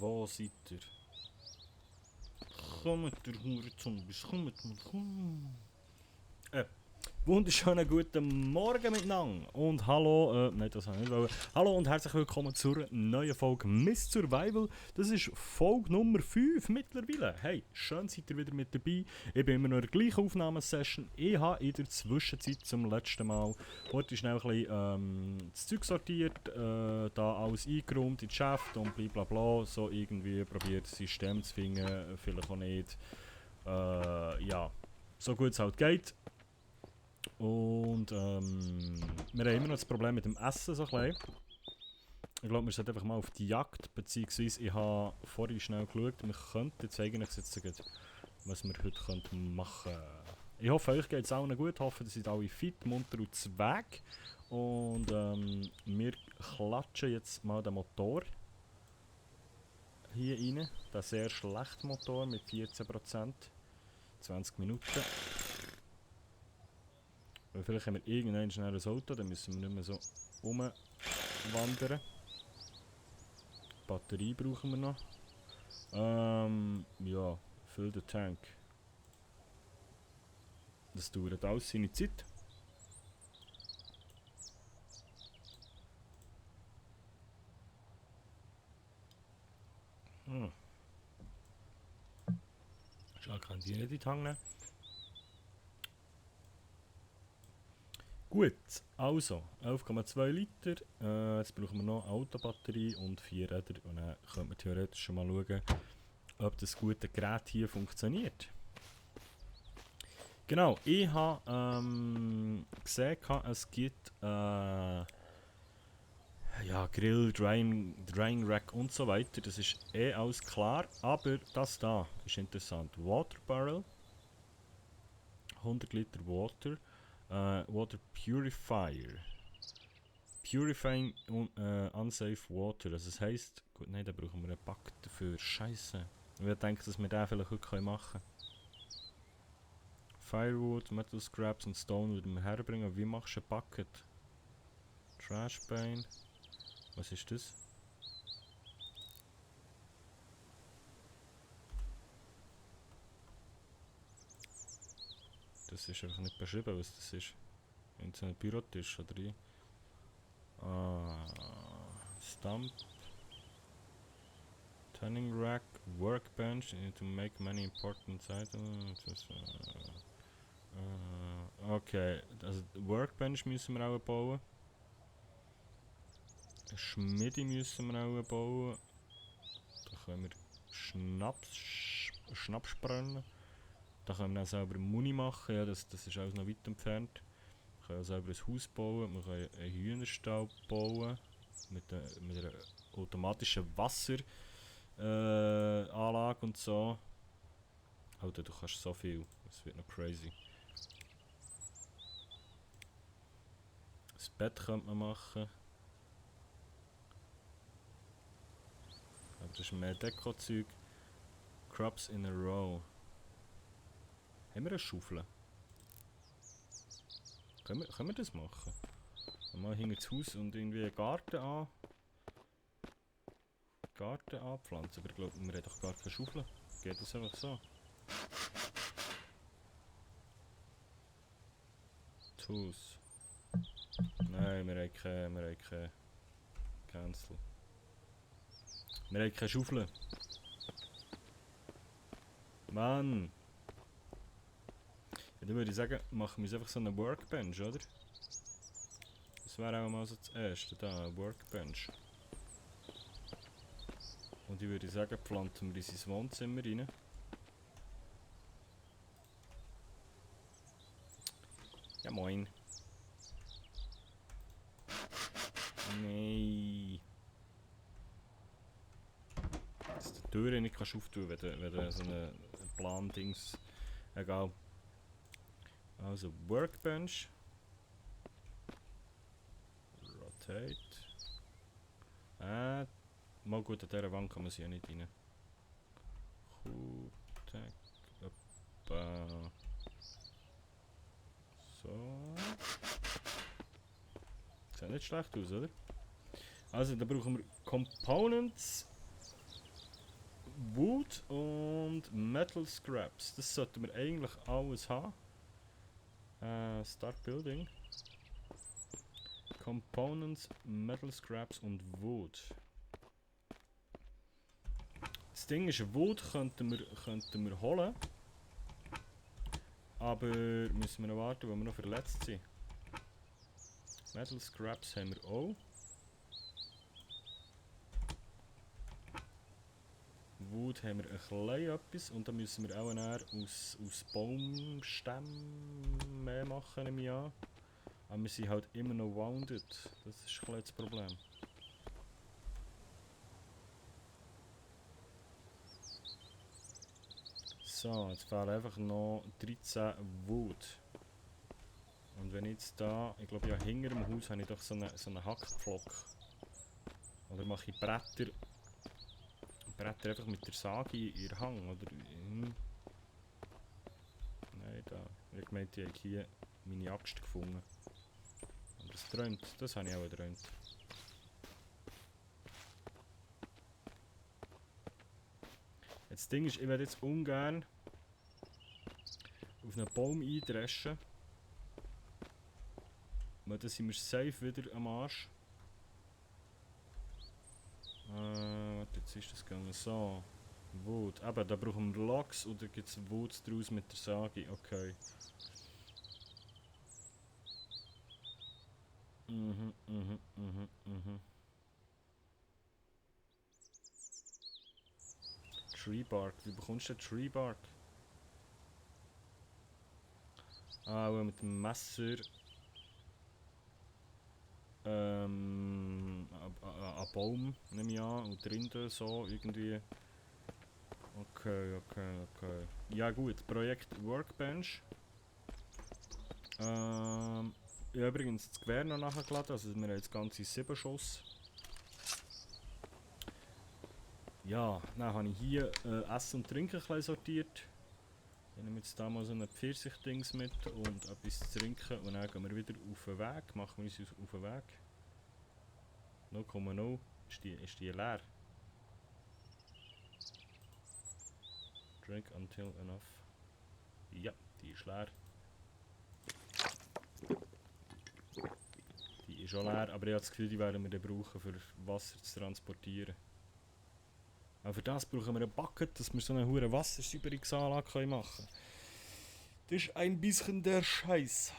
Wo seid ihr? Kommt ihr Hurenzombies, kommt mal, komm. Wunderschönen guten Morgen miteinander und hallo, nein, das habe ich nicht wollen. Hallo und herzlich willkommen zur neuen Folge Miss Survival. Das ist Folge Nummer 5 mittlerweile. Hey, schön seid ihr wieder mit dabei. Ich bin immer noch in der gleichen Aufnahmesession. Ich habe in der Zwischenzeit zum letzten Mal heute schnell ein bisschen das Zeug sortiert, da alles eingeräumt in die Geschäfte und blablabla. So irgendwie probiert das System zu finden, vielleicht auch nicht. Ja, so gut es halt geht. Und wir haben immer noch das Problem mit dem Essen so klein. Ich glaube, wir sollten einfach mal auf die Jagd, beziehungsweise ich habe vorhin schnell geschaut, wir könnten jetzt eigentlich jetzt sagen, was wir heute machen könnten. Ich hoffe, euch geht es allen gut, ich hoffe, ihr seid alle fit, munter und zweck. Und wir klatschen jetzt mal den Motor hier rein, den sehr schlechten Motor mit 14%, 20 Minuten. Weil vielleicht haben wir irgendein schnelles Auto, dann müssen wir nicht mehr so rumwandern. Batterie brauchen wir noch. Ja, fill den Tank. Das dauert alles seine Zeit. Schau, kann die nicht in die Hand nehmen. Gut, also 11,2 Liter. Jetzt brauchen wir noch eine Autobatterie und 4 Räder. Und dann können wir theoretisch schon mal schauen, ob das gute Gerät hier funktioniert. Genau, ich habe gesehen, es gibt ja, Grill, Drying Rack und so weiter. Das ist alles klar, aber das da ist interessant. Water Barrel, 100 Liter Water. Water Purifier. Purifying unsafe water. Also das heisst, gut, nein, da brauchen wir einen Pack dafür. Scheiße. Ich denke, dass wir den vielleicht heute machen können. Firewood, Metal Scraps und Stone würden wir herbringen. Wie machst du ein Bucket? Trashbane. Was ist das? Das ist einfach nicht beschrieben, was das ist. In so einem Bürotisch oder wie? Stump. Turning Rack. Workbench. You need to make many important items. Okay, also Workbench müssen wir auch bauen. Eine Schmiede müssen wir auch bauen. Da können wir Schnaps brennen. Da können wir dann selber Muni machen, ja, das ist alles noch weit entfernt. Wir können selber ein Haus bauen, wir können einen Hühnerstall bauen. Mit einer automatischen Wasseranlage und so. Alter, du kannst so viel, es wird noch crazy. Das Bett könnte man machen. Aber das ist mehr Deko-Zeug. Crops in a row. Haben wir eine Schaufel? Können wir das machen? Mal hinter das Haus und irgendwie einen Garten anpflanzen. Aber ich glaube, wir haben doch gar keine Schaufel. Geht das einfach so? Tools. Nein, wir haben keine Cancel. Wir haben keine Schaufel. Mann! Ja, dann würde ich sagen, machen wir uns einfach so eine Workbench, oder? Das wäre auch mal so das erste, da, eine Workbench. Und ich würde sagen, pflanzen wir in sein Wohnzimmer rein. Ja, moin. Nein. Dass du die Türe nicht auftun kannst, wenn du so ein Plan-Dings... Egal. Also, Workbench. Rotate. Mal gut, an dieser Wand kann man sie ja nicht rein. Tack. So. Sieht nicht schlecht aus, oder? Also, da brauchen wir Components. Wood und Metal Scraps. Das sollten wir eigentlich alles haben. Start Building. Components, Metal Scraps und Wood. Das Ding ist, Wood könnten wir holen. Aber müssen wir noch warten, weil wir noch verletzt sind. Metal Scraps haben wir auch. Wood haben wir ein klein etwas und dann müssen wir auch aus Baumstämmen mehr machen im Jahr. Aber wir sind halt immer noch wounded. Das ist ein das Problem. So, jetzt fehlen einfach noch 13 Wood. Und wenn ich jetzt da, ich glaube ja hinter dem Haus habe ich doch so einen Hackpflock. Oder mache ich Bretter einfach mit der Sage in den Hang, oder? Nein, da. Ich meinte, ich habe hier meine Axt gefunden. Aber das träumt, das habe ich auch geträumt. Jetzt das Ding ist, ich werde jetzt ungern auf einen Baum eindreschen. Weil dann sind wir safe wieder am Arsch. Warte, jetzt ist das gegangen. So. Wood. Eben, da brauchen wir Logs und da gibt es Wood draus mit der Sage. Okay. Tree Bark. Wie bekommst du den Tree Bark? Ah, well, mit dem Messer. Ein Baum, nehme ich an, und Rinde so irgendwie. Okay. Ja gut, Projekt Workbench. Ich habe übrigens das Gewehr noch nachgeladen, also wir haben jetzt ganze 7 Schuss. Ja, dann habe ich hier Essen und Trinken ein bisschen sortiert. Ich nehme jetzt da mal so ein Pfirsich-Dings mit und etwas zu trinken und dann gehen wir wieder auf den Weg. Machen wir uns auf den Weg. 0,0 ist die leer. Drink until enough. Ja, die ist leer. Die ist auch leer, aber ich habe das Gefühl, die werden wir dann brauchen, für Wasser zu transportieren. Aber für das brauchen wir ein Bucket, dass wir so eine hohe Wassersäuberungsanlage machen können. Das ist ein bisschen der Scheiß.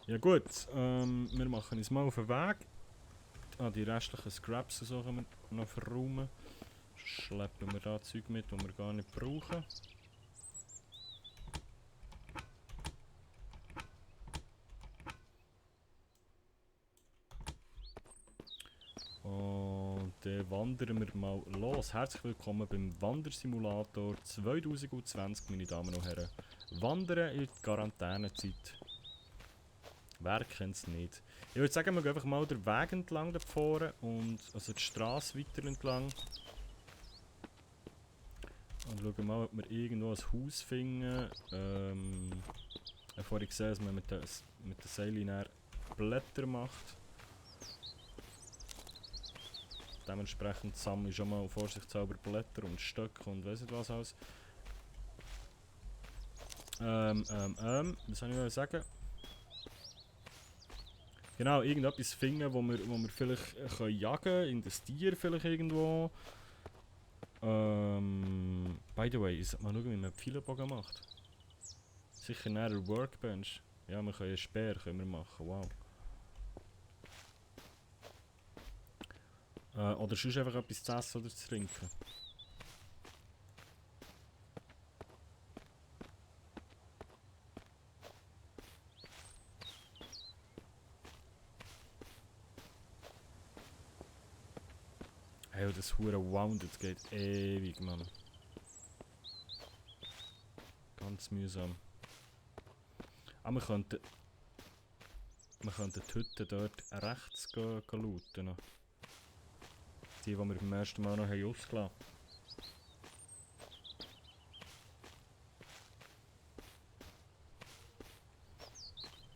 Ja gut, wir machen uns mal auf den Weg. Die restlichen Scraps und so können wir noch verräumen. Schleppen wir da Zeug mit, das wir gar nicht brauchen. Und dann wandern wir mal los. Herzlich willkommen beim Wandersimulator 2020, meine Damen und Herren. Wandern in die Quarantänezeit. Wer kennt es nicht? Ich würde sagen, wir gehen einfach mal den Weg entlang da vorne und also die Straße weiter entlang. Und schauen mal, ob wir irgendwo ein Haus finden. Ich habe vorhin gesehen, dass man mit der Seilen Blätter macht. Dementsprechend sammle ich schon mal vorsichtshalber Blätter und Stöcke und weiss nicht was alles. Was soll ich sagen? Genau, irgendetwas finden, wo wir vielleicht jagen können, investieren vielleicht irgendwo. By the way, mal schauen, wie man einen Pfeilenbogen macht. Sicher näher der Workbench. Ja, wir können einen Speer machen, wow. Oder sonst einfach etwas zu essen oder zu trinken. Hey, das hure Wounded geht ewig, Mann. Ganz mühsam. Aber wir könnten die Hütte dort rechts looten. Die wir beim ersten Mal noch ausgelassen haben.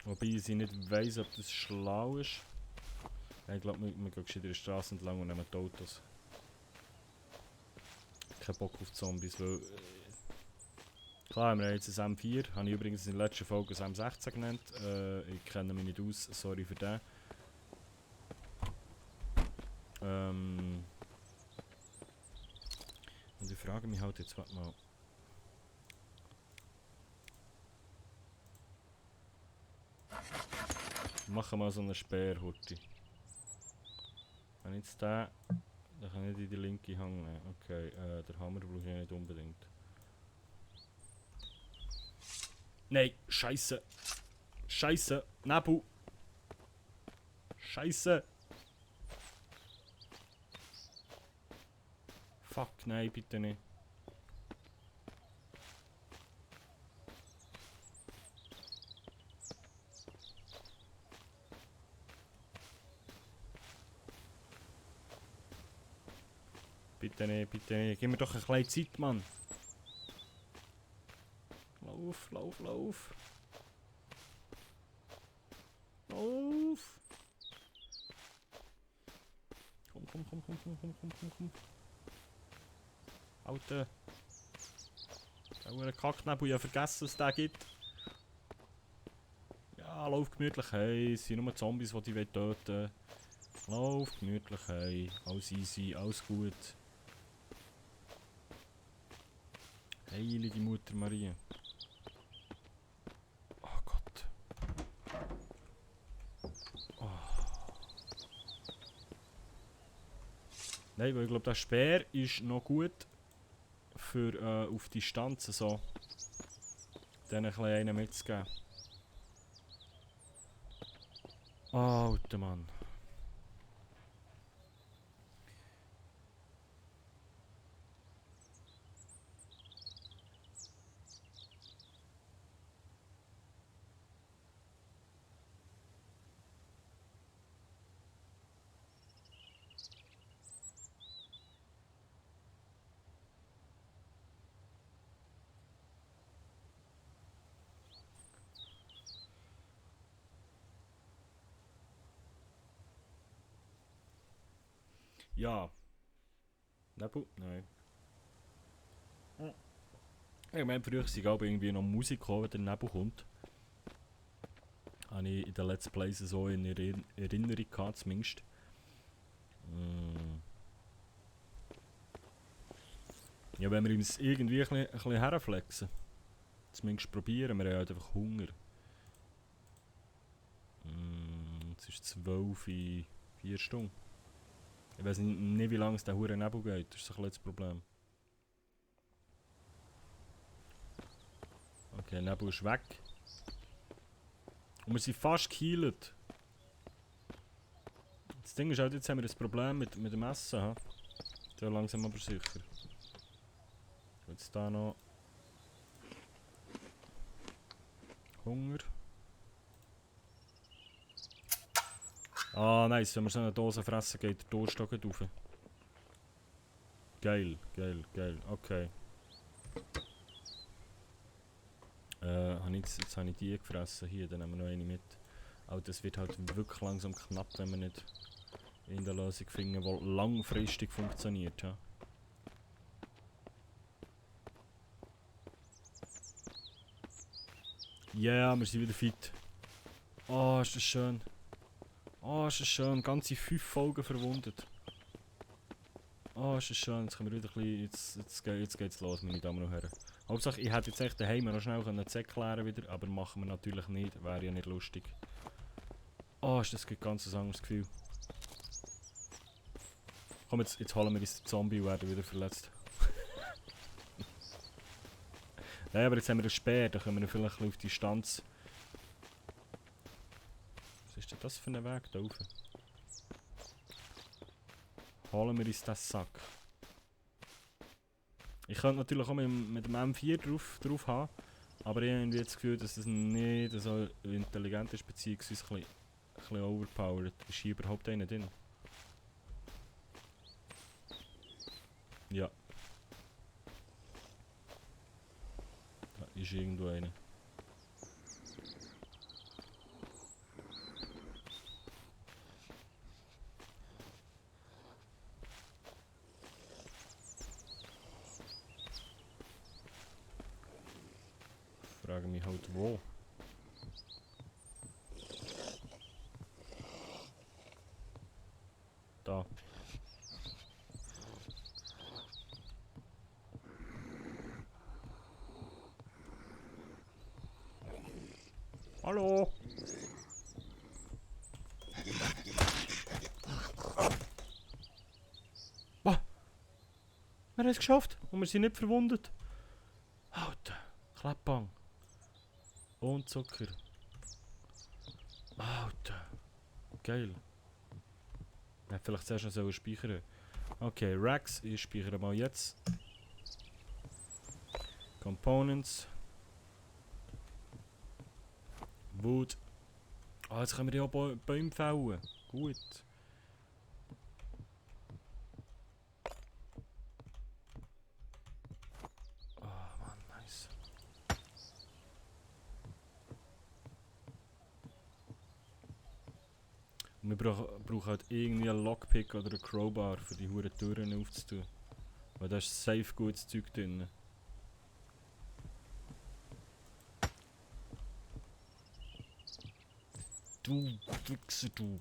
Wobei ich nicht weiss, ob das schlau ist. Ich glaube, wir gehen gescheiter die Straße entlang und nehmen die Autos. Kein Bock auf Zombies, weil... klar, wir haben jetzt ein M4, habe ich übrigens in der letzten Folge ein M16 genannt. Ich kenne mich nicht aus, sorry für den. Und ich frage mich halt jetzt, warte mal. Machen wir mal so einen Speerhurti. Wenn jetzt den, dann kann ich in die linke Hand nehmen. Okay, der Hammer brauche ich nicht unbedingt. Nein, Scheiße! Scheiße! Nebel! Scheiße! Fuck, nein, bitte nicht. Bitte nicht, bitte nicht. Gib mir doch ein bisschen Zeit, Mann. Lauf, lauf, lauf. Lauf. Komm, komm, komm, komm, komm, komm, komm, komm, komm. Alter. Der Kacknebel, ich habe vergessen, was es da gibt. Ja, lauf gemütlich, hey. Es sind nur Zombies, die dich töten wollen. Lauf gemütlich, hey. Alles easy, alles gut. Heilige Mutter Maria. Oh Gott. Oh. Nein, weil ich glaube, der Speer ist noch gut für auf Distanz so. Denen ein bisschen einen mitzugeben. Oh, alter Mann. Ja. Nebel? Nein. Ich meine, früher sind auch irgendwie noch Musik gekommen, wenn der Nebel kommt. Habe ich in den Let's Plays so in Erinnerung gehabt, zumindest. Ja, wenn wir uns irgendwie ein bisschen herflexen. Zumindest probieren, wir haben halt einfach Hunger. Es ist 12 in 4 Stunden. Ich weiß nicht, wie lange es der hure Nebel geht, das ist so ein bisschen das Problem. Okay, der Nebel ist weg. Und wir sind fast geheilt. Das Ding ist halt, jetzt haben wir ein Problem mit dem Essen. Ha? So langsam aber sicher. Jetzt da noch Hunger. Ah, nice, wenn wir so eine Dose fressen, geht der Durst auch rauf. Geil, geil, geil, okay. Jetzt habe ich die gefressen, hier, dann nehmen wir noch eine mit. Aber das wird halt wirklich langsam knapp, wenn wir nicht in der Lösung finden, die langfristig funktioniert. Ja, yeah, wir sind wieder fit. Oh, ist das schön. Oh, ist das schön. Ganze 5 Folgen verwundet. Oh, ist das schön. Jetzt können wir wieder ein bisschen... Jetzt geht's los, meine Damen und Herren. Hauptsache, ich hätte jetzt echt daheim noch schnell das erklären wieder, aber machen wir natürlich nicht. Wäre ja nicht lustig. Oh, ist das ein ganz anderes Gefühl. Komm, jetzt holen wir uns den Zombie und werden wieder verletzt. Nein, aber jetzt haben wir einen Speer, da können wir vielleicht ein bisschen auf Distanz... Was ist denn das für ein Weg da rauf? Holen wir uns den Sack. Ich könnte natürlich auch mit dem M4 drauf haben, aber ich habe irgendwie das Gefühl, dass das nicht so intelligent ist, beziehungsweise ein bisschen overpowered. Ist hier überhaupt einer drin? Ja. Da ist irgendwo einer. frage mich halt wo. Da. Hallo? Boah! Wir haben es geschafft und wir sind nicht verwundet. Alter, Klappbang. Und Zucker. Alter. Geil. Ja, vielleicht zuerst noch so speichern. Okay, Racks, ich speichere mal jetzt. Components. Wood. Ah, jetzt können wir ja auch Bäume fällen. Gut. Ah, Mann, nice. Und wir brauchen halt irgendwie einen Lockpick oder einen Crowbar für die huren Türen aufzutun. Weil da ist safe gutes Zeug drin. Du Wichser, du.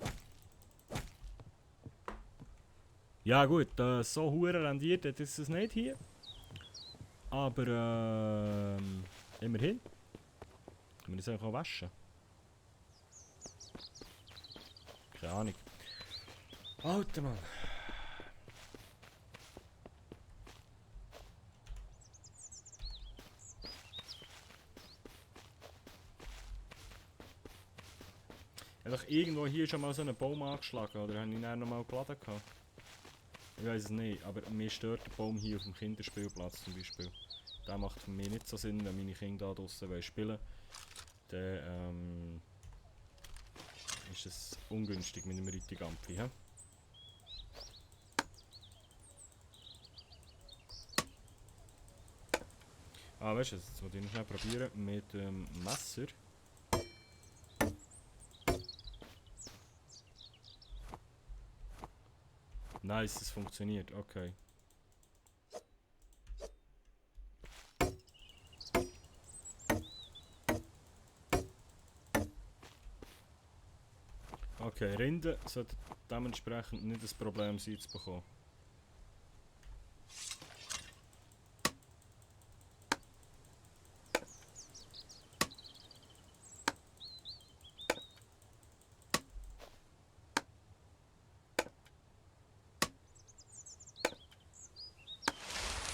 Ja gut, so hure rendiert hat es nicht hier. Aber immerhin. Können wir das auch waschen? Keine Ahnung. Alter Mann. Einfach irgendwo hier schon mal so einen Baum angeschlagen oder habe ich ihn dann noch mal geladen gehabt? Ich weiß es nicht, aber mir stört der Baum hier auf dem Kinderspielplatz zum Beispiel. Der macht für mich nicht so Sinn, wenn meine Kinder da draussen spielen wollen. Dann ist es ungünstig mit dem Rittigampfi. Ah, weißt du, jetzt muss ich noch schnell probieren mit dem Messer. Nice, es funktioniert, okay. Okay, Rinde sollte dementsprechend nicht das Problem sein zu bekommen.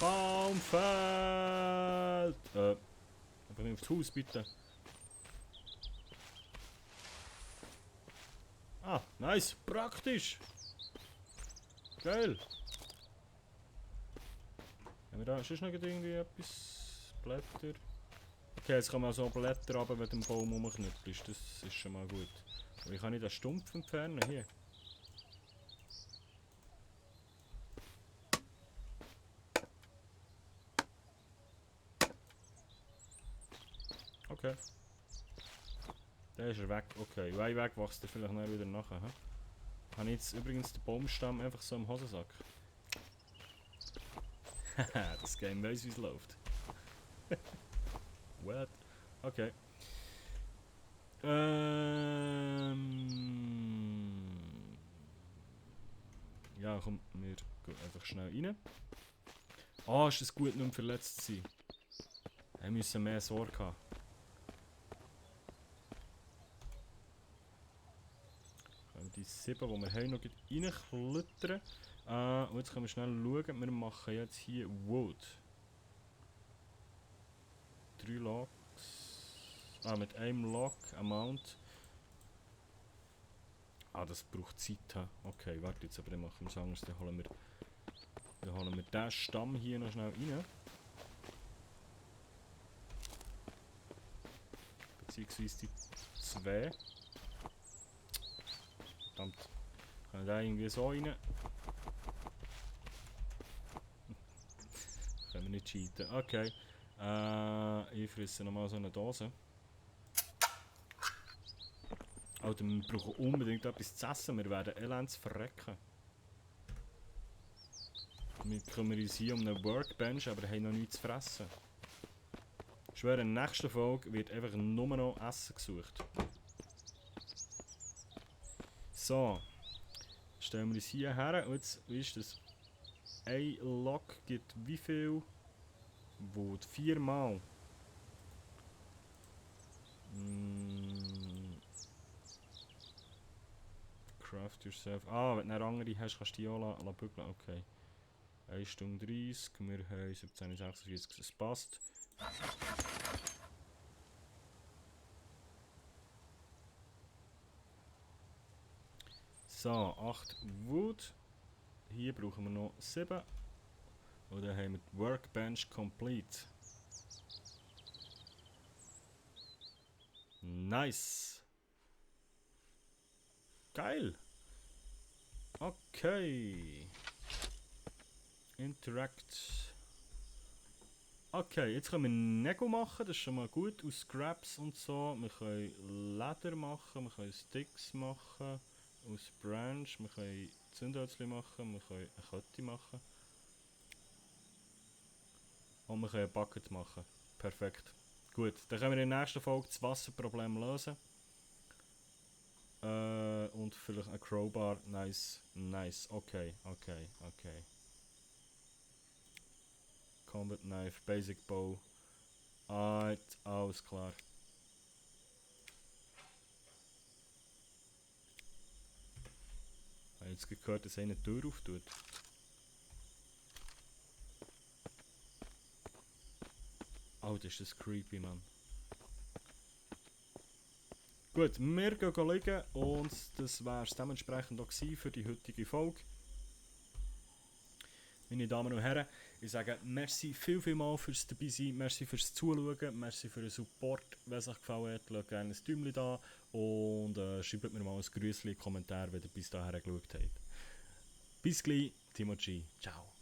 Baumfeld! Aber nicht aufs Haus, bitte. Ah, nice, praktisch! Geil! Haben wir da sonst noch irgendwie etwas? Blätter? Okay, jetzt kann man so Blätter runter, wenn du den Baum rumknüppelst. Das ist schon mal gut. Aber wie kann ich den Stumpf entfernen? Hier. Okay. Der ist er weg. Okay, weil weg wächst er vielleicht noch wieder nachher. Habe ich jetzt übrigens den Baumstamm einfach so im Hosensack? Haha, das Game weiss, wie es läuft. What? Okay. Ja, komm, wir gehen einfach schnell rein. Ah, ist es gut, nicht mehr verletzt zu sein. Wir müssen mehr Sorge haben. Die 7, die wir haben, noch reinklettern. Und jetzt können wir schnell schauen. Wir machen jetzt hier Wood. 3 Logs. Mit einem Log, Amount. Das braucht Zeit. Okay, warte jetzt, aber dann machen wir es anders. Dann holen wir den Stamm hier noch schnell rein. Beziehungsweise die 2. Verdammt. Kann ich da irgendwie so rein? Können wir nicht cheaten. Okay. Ich frisse nochmal so eine Dose. Alter, wir brauchen unbedingt etwas zu essen. Wir werden elends verrecken. Wir kümmern uns hier um eine Workbench, aber haben noch nichts zu fressen. Ich schwöre, in der nächsten Folge wird einfach nur noch Essen gesucht. So. Stellen wir uns hier her. Und jetzt, wie ist das? Ein Log gibt wie viel? Wood. 4 Mal. Craft yourself. Ah, wenn du eine andere hast, kannst du die auch bügeln. Okay. 1 Stunde 30. Wir haben 17:46. Das passt. So, 8 Wood. Hier brauchen wir noch 7. Und dann haben wir die Workbench complete. Nice. Geil. Okay. Interact. Okay, jetzt können wir Nego machen, das ist schon mal gut, aus Scraps und so. Wir können Leder machen, wir können Sticks machen, aus Branch, wir können Zündhölzchen machen, wir können eine Kette machen. Und wir können ein Bucket machen. Perfekt. Gut, dann können wir in der nächsten Folge das Wasserproblem lösen. Und vielleicht ein Crowbar, nice, nice, okay. Combat Knife, Basic Bow. Alles klar. Ich habe jetzt gehört, dass eine Tür auftut. Oh, das ist das creepy, Mann. Gut, wir gehen schauen und das war es dementsprechend auch für die heutige Folge. Meine Damen und Herren, ich sage merci viel mal fürs dabei sein, merci fürs Zuschauen, merci für den Support. Wenn es euch gefallen hat, lasst gerne ein Däumchen da und schreibt mir mal ein Grüßchen in den Kommentar, wenn ihr bis dahin geschaut habt. Bis gleich, Timo G. Ciao.